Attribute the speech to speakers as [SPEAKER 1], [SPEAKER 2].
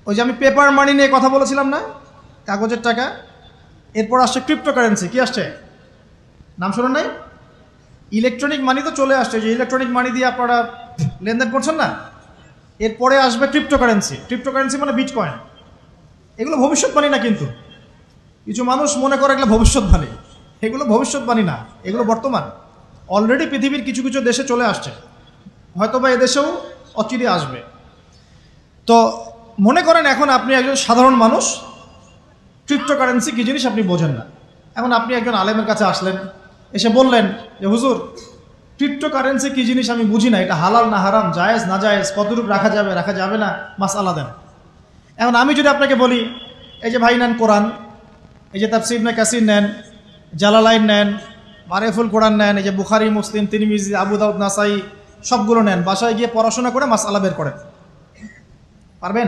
[SPEAKER 1] ওই যে আমি পেপার মানি নিয়ে কথা বলেছিলাম না, কাগজের টাকা। এরপর আসছে ক্রিপ্টোকারেন্সি। কি আসছে? নাম শোনেন নাই? ইলেকট্রনিক মানি তো চলে আসছে, যে ইলেকট্রনিক মানি দিয়ে আপনারা লেনদেন করছেন না। এরপরে আসবে ক্রিপ্টোকারেন্সি। ক্রিপ্টোকারেন্সি মানে বিটকয়েন। এগুলো ভবিষ্যৎবাণী না, কিন্তু কিছু মানুষ মনে করে এগুলো ভবিষ্যৎবাণী। এগুলো ভবিষ্যৎবাণী না, এগুলো বর্তমান। অলরেডি পৃথিবীর কিছু কিছু দেশে চলে আসছে, হয়তোবা এদেশেও অচিরে আসবে। তো মনে করেন এখন আপনি একজন সাধারণ মানুষ, ক্রিপ্টোকারেন্সি কী জিনিস আপনি বোঝেন না। এখন আপনি একজন আলেমের কাছে আসলেন, এসে বললেন যে হুজুর, ক্রিপ্টোকারেন্সি কী জিনিস আমি বুঝি না, এটা হালাল না হারাম, জায়েজ না জায়েজ, কতটুকু রাখা যাবে রাখা যাবে না, মাসআলা দেন। এখন আমি যদি আপনাকে বলি, এই যে ভাই নেন কোরআন, এই যে তাফসীর ইবনে কাসির নেন, জালালাইন নেন, মারিফুল কোরআন নেন, এই যে বুখারী, মুসলিম, তিরমিজি, আবু দাউদ, নাসাই, সবগুলো নেন, বাসায় গিয়ে পড়াশোনা করে মাসআলা বের করেন, পারবেন?